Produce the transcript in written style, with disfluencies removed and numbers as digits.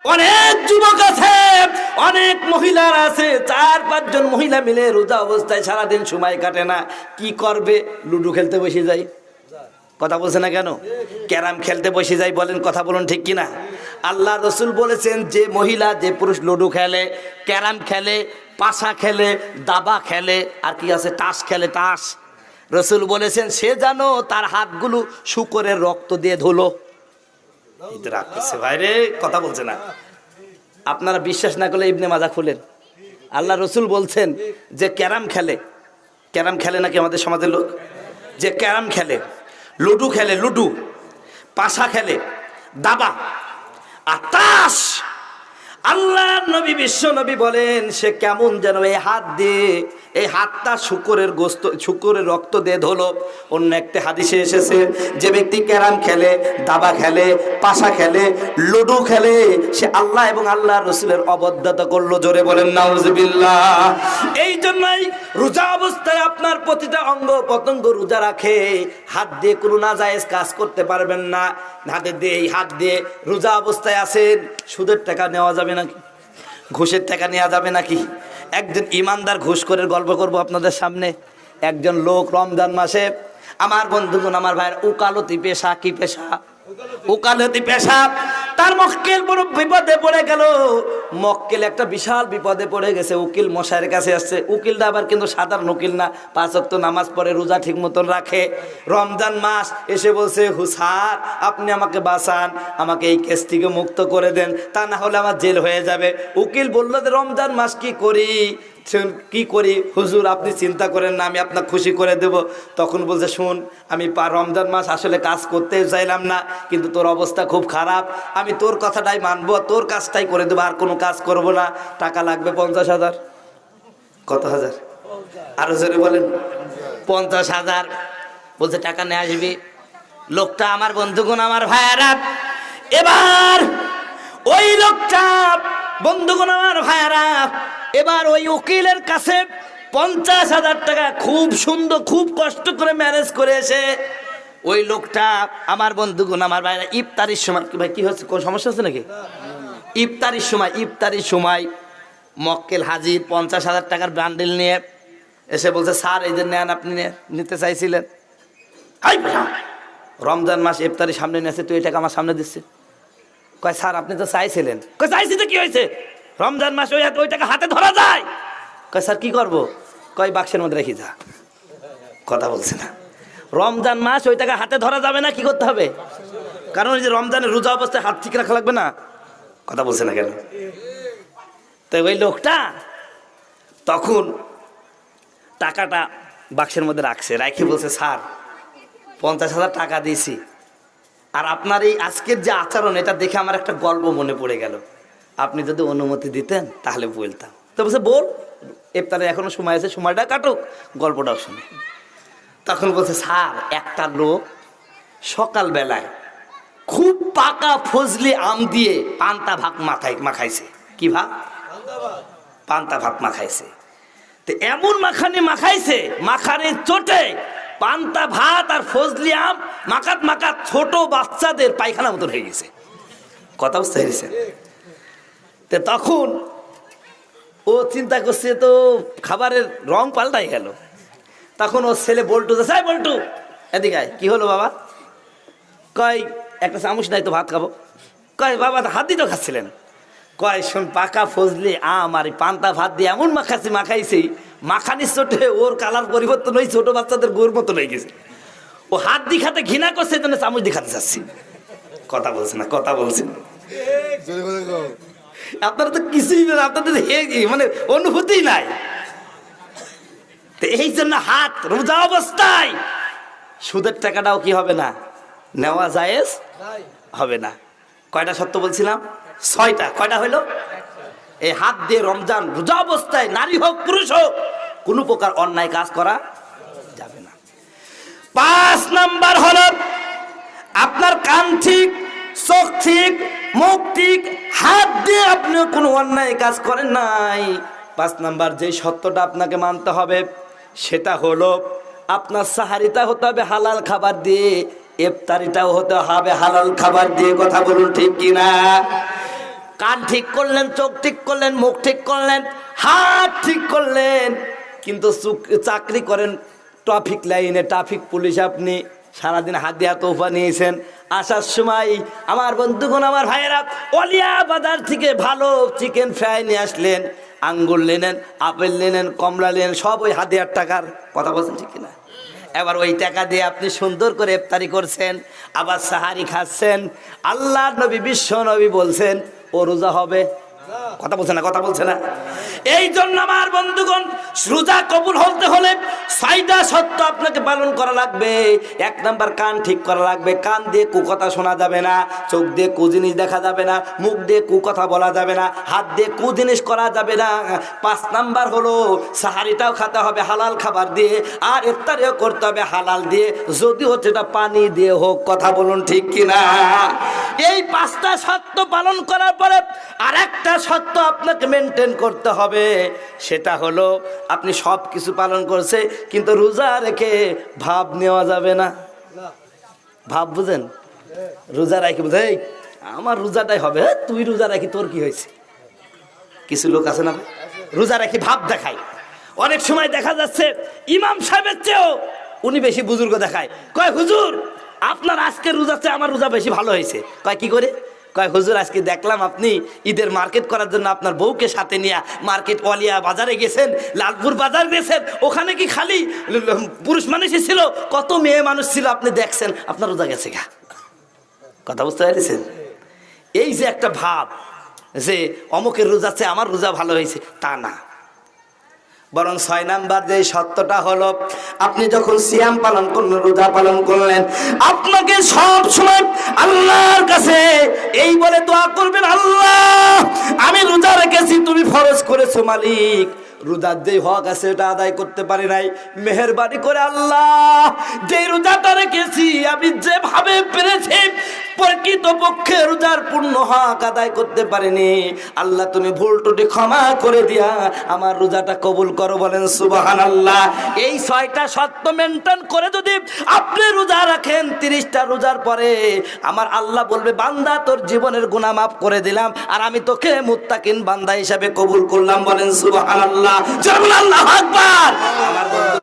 অনেক যুবক আছে, অনেক মহিলার আছে, 4-5 জন মহিলা মিলে রোজা অবস্থায় সারাদিন সময় কাটে না। কি করবে? লুডো খেলতে বসে যায়। কথা বলছে না কেন? ক্যারাম খেলতে বসে যায়। বলেন, কথা বলুন ঠিক কিনা? আল্লাহ রসুল বলেছেন যে মহিলা যে পুরুষ লুডো খেলে, ক্যারাম খেলে, পাশা খেলে, দাবা খেলে, আর কি আছে, তাস খেলে, তাস, রসুল বলেছেন সে যেন তার হাতগুলো শূকরের রক্ত দিয়ে ধুলো। ভাইরে, কথা বলছে না। আপনারা বিশ্বাস না করলে ইবনে মাজা খুলেন। আল্লাহ রসুল বলছেন যে ক্যারাম খেলে, ক্যারাম খেলে নাকি আমাদের সমাজের লোক, যে ক্যারাম খেলে, লুডু খেলে, লুডু, পাশা খেলে, দাবা আর তাস, আল্লাহ নবী বিশ্ব নবী বলেন সে কেমন যেন এই হাত দিয়ে, এই হাতটা শুকরের গোস্ত, শুকরের রক্ত দিয়ে ধুলো। অন্য একটা হাদিসে এসেছে যে ব্যক্তি ক্যারাম খেলে, দাবা খেলে, পাশা খেলে, লুডু খেলে, সে আল্লাহ এবং আল্লাহ রসুলের অবদ্ধতা করলো। জোরে বলেন নাউজুবিল্লাহ। এই জন্যই রোজা অবস্থায় আপনার প্রতিটা অঙ্গ প্রত্যঙ্গ রোজা রাখে। হাত দিয়ে কোনো নাজায়েজ কাজ করতে পারবেন না। হাতে দিয়ে, এই হাত দিয়ে রোজা অবস্থায় আছেন, সুদের টাকা নেওয়া যাবে নাকি? ঘুষের টাকা নেওয়া যাবে নাকি? একজন ইমানদার ঘুষখোরের গল্প করব আপনাদের সামনে। একজন লোক রমজান মাসে, আমার বন্ধুগণ, আমার ভাইয়ের, উকালতি পেশা। কি পেশা? উকালতি পেশা। তার মক্কেল বড় বিপদে পড়ে গেল। মক্কেল একটা বিশাল বিপদে পড়ে গেছে, উকিল মশাইয়ের কাছে আসছে। উকিলটা আবার কিন্তু সাধারণ উকিল না, 5 ওয়াক্ত নামাজ পড়ে, রোজা ঠিক মতন রাখে। রমজান মাস এসে বলছে, হুসার আপনি আমাকে বাঁচান, আমাকে এই কেস থেকে মুক্ত করে দেন, তা না হলে আমার জেল হয়ে যাবে। উকিল বলল যে রমজান মাস কি করি, কি করি হুজুর, আপনি চিন্তা করেন না, আমি আপনাকে খুশি করে দেব। তখন বলছে, শুন, আমি রমজান মাস আসলে কাজ করতে চাইলাম না, কিন্তু তোর অবস্থা খুব খারাপ, আমি তোর কথাটাই মানবো, তোর কাজটাই করে দেবো, আর কোনো কাজ করব না। টাকা লাগবে 50,000। কত হাজার? আরো জোরে বলেন। 50,000। বলছে টাকা নিয়ে আসবি। লোকটা, আমার বন্ধুগণ, আমার ভাইয়ারা, এবার ওই লোকটা, বন্ধুগণ আমার ভাইয়ারা, এবার ওই উকিলের কাছে 50,000 টাকা খুব সুন্দর, খুব কষ্ট করে ম্যানেজ করে এসে ওই লোকটা, আমার বন্ধুগণ আমার ভাইরা, ইফতারির সময়, ভাই কি হচ্ছে, কোন সমস্যা আছে নাকি? ইফতারির সময় মক্কেল হাজির 50,000 টাকার বান্ডিল নিয়ে এসে বলছে, স্যার এই যে নেন, আপনি নিতে চাইছিলেন। রমজান মাস ইফতারি সামনে নিয়েছে, তুই এই টাকা আমার সামনে দিচ্ছে। কয় স্যার আপনি তো চাইছিলেন। কয় চাইছি তো কি হয়েছে, রমজান মাস ওই টাকা হাতে ধরা যায়। কয় স্যার কি করবো? কয় বাক্সের মধ্যে রেখে যা। কথা বলছে না। রমজান মাস ওই টাকা হাতে ধরা যাবে না, কি করতে হবে? কারণ ওই যে রমজানের রোজা অবস্থায় হাত ঠিক রাখা লাগবে না। কথা বলছে না কেন? তো ওই লোকটা তখন টাকাটা বাক্সের মধ্যে রাখছে, রাখি বলছে, স্যার 50,000 টাকা দিয়েছি, আর আপনার এই আজকের যে আচরণ, এটা দেখে আমার একটা গল্প মনে পড়ে গেল, আপনি যদি অনুমতি দিতেন তাহলে বলতাম। তো বলছে, বল, ইফতারে এখনো সময় আছে, সময়টা কাটুক, গল্পটাও শুনে। তখন বলছে, স্যার একটা লোক সকালবেলায় খুব পাকা ফজলি আম দিয়ে পান্তা ভাত মাখাইছে। কি ভাত? পান্তা ভাত মাখাইছে। তো এমন মাখানি মাখাইছে, মাখানির চোটে পান্তা ভাত আর ফজলি আম মাখাত ছোট বাচ্চাদের পায়খানা মতন হয়ে গেছে। কথা বুঝতে পেরেছে? তো তখন ও চিন্তা করছে, তো খাবারের রং পাল্টাই গেল। তখন ওর ছেলে বল্টু যাচ্ছে, বল্টু এদিকে আয়। কি হলো বাবা? কয় একটা চামচ নাই তো ভাত খাবো। কয় বাবা হাত দিয়ে তো খাচ্ছিলেন। কয় শোন, পাকা ফজলি আম আর পান্তা ভাত দিয়ে এমন মাখাইছে, মাখানির চোটে ওর কালার পরিবর্তন হয়ে ছোট বাচ্চাদের গোর মতন হয়ে গেছে। ও হাত দিয়ে খাতে ঘৃণা করছে, জন্য চামচ দিয়ে খাতে চাচ্ছি। কথা বলছে না? কথা বলছেন? আপনারা তো কিছুই না, আপনাদের মানে অনুভূতি নাই। এই জন্য হাত রোজা অবস্থায় সুদের টাকাটাও কি হবে না, নেওয়া জায়েজ হবে না। কয়টা সত্য বলছিলাম? 6টা। কয়টা হইল? এই হাত দিয়ে রমজান রোজা অবস্থায় নারী হোক পুরুষ হোক কোনো প্রকার অন্যায় কাজ করা যাবে না। 5 নাম্বার হলো আপনার কান ঠিক, চোখ ঠিক, মুখ ঠিক, হাত দিয়ে আপনি কোনো অন্যায় কাজ করেন নাই। 5 নাম্বার যে সত্যটা আপনাকে মানতে হবে সেটা হলো আপনার সাহারিটা হতে হবে হালাল খাবার দিয়ে, ইফতারিটাও হতে হবে হালাল খাবার দিয়ে। কথা বলুন ঠিক কিনা? কান ঠিক করলেন, চোখ ঠিক করলেন, মুখ ঠিক করলেন, হাত ঠিক করলেন, কিন্তু চাকরি করেন ট্রাফিক লাইনে, ট্রাফিক পুলিশ। আপনি সারাদিন হাতিয়া তোফা নিয়েছেন, আসার সময় আমার বন্ধুগণ, আমার ভাইয়েরা, অলিয়া বাজার থেকে ভালো চিকেন ফ্রাই নিয়ে আসলেন, আঙ্গুর নিলেন, আপেল নিলেন, কমলা নিলেন, সব ওই হাতিয়ার টাকার কথা বলছেন, ঠিক কিনা? এবার ওই টাকা দিয়ে আপনি সুন্দর করে ইফতারি করছেন, আবার সাহারি খাচ্ছেন। আল্লাহ নবী, বিশ্ব নবী বলছেন ও রোজা হবে? কথা বলছে না, কথা বলছে না। এই জন্য আমার বন্ধুগণ, রোজা কবুল হতে হলে 6টা শর্ত আপনাকে পালন করা লাগবে। 1 নাম্বার, কান ঠিক করা লাগবে। কান দিয়ে কুকথা শোনা যাবে না, চোখ দিয়ে কুজিনিস দেখা যাবে না, মুখ দিয়ে কুকথা বলা যাবে না, হাত দিয়ে কুজিনিস করা যাবে না। 5 নাম্বার হলো সাহারিটাও খেতে হবে হালাল খাবার দিয়ে, আর ইফতারিও করতে হবে হালাল দিয়ে, যদি হচ্ছে এটা পানি দিয়ে হোক। কথা বলুন ঠিক কিনা? এই 5টা শর্ত পালন করার পরে আর একটা শর্ত আপনাকে মেনটেন করতে হবে, সেটা হলো আপনি সব কিছু পালন করছে কিন্তু রোজা রেখে ভাব নেওয়া যাবে না। ভাব বুঝেন? রোজা রাখি বুঝে আমার রোজাটাই হবে, তুই রোজা রাখি তোর কি হয়েছে? কিছু লোক আছে না ভাই, রোজা রাখি ভাব দেখায়। অনেক সময় দেখা যাচ্ছে ইমাম সাহেবের চেয়েও উনি বেশি বুজুর্গ দেখায়। কয় হুজুর আপনার আজকের রোজার চেয়ে আমার রোজা বেশি ভালো হয়েছে। কয় কি করে? কয় হুজুর আজকে দেখলাম আপনি ঈদের মার্কেট করার জন্য আপনার বউকে সাথে নিয়ে মার্কেট ওয়ালিয়া বাজারে গেছেন, লালপুর বাজার গেছেন, ওখানে কি খালি পুরুষ মানুষই ছিল? কত মেয়ে মানুষ ছিল আপনি দেখছেন, আপনার রোজা গেছে গা। কথা বুঝতে পেরেছেন? এই যে একটা ভাব যে অমুকের রোজা চেয়ে আমার রোজা ভালো হয়েছে, তা না। বরং 6 নাম্বার যে সত্যটা হলো, আপনি যখন সিয়াম পালন করলেন, রোজা পালন করলেন, আপনাকে সব সময় আল্লাহর কাছে এই বলে দোয়া করবেন, আল্লাহ আমি রোজা রেখেছি, তুমি ফরজ করেছো মালিক, রোজার যে হক আছে এটা আদায় করতে পারি নাই, মেহেরবানি করে আল্লাহ যে রোজাটা রেখেছি আমি যেভাবে পেরেছি প্রকৃতপক্ষে রোজার পূর্ণ হক আদায় করতে পারিনি, আল্লাহ তুমি ভুল ত্রুটি ক্ষমা করে দিয়া আমার রোজাটা কবুল করো। বলেন সুবহানাল্লাহ। এই 6টা শর্ত মেনটেন করে যদি আপনি রোজা রাখেন, 30টা রোজার পরে আমার আল্লাহ বলবে, বান্দা তোর জীবনের গুনাহ মাফ করে দিলাম, আর আমি তোকে মুত্তাকিন বান্দা হিসাবে কবুল করলাম। বলেন সুবহানাল্লাহ। আল্লাহু আকবার। আমার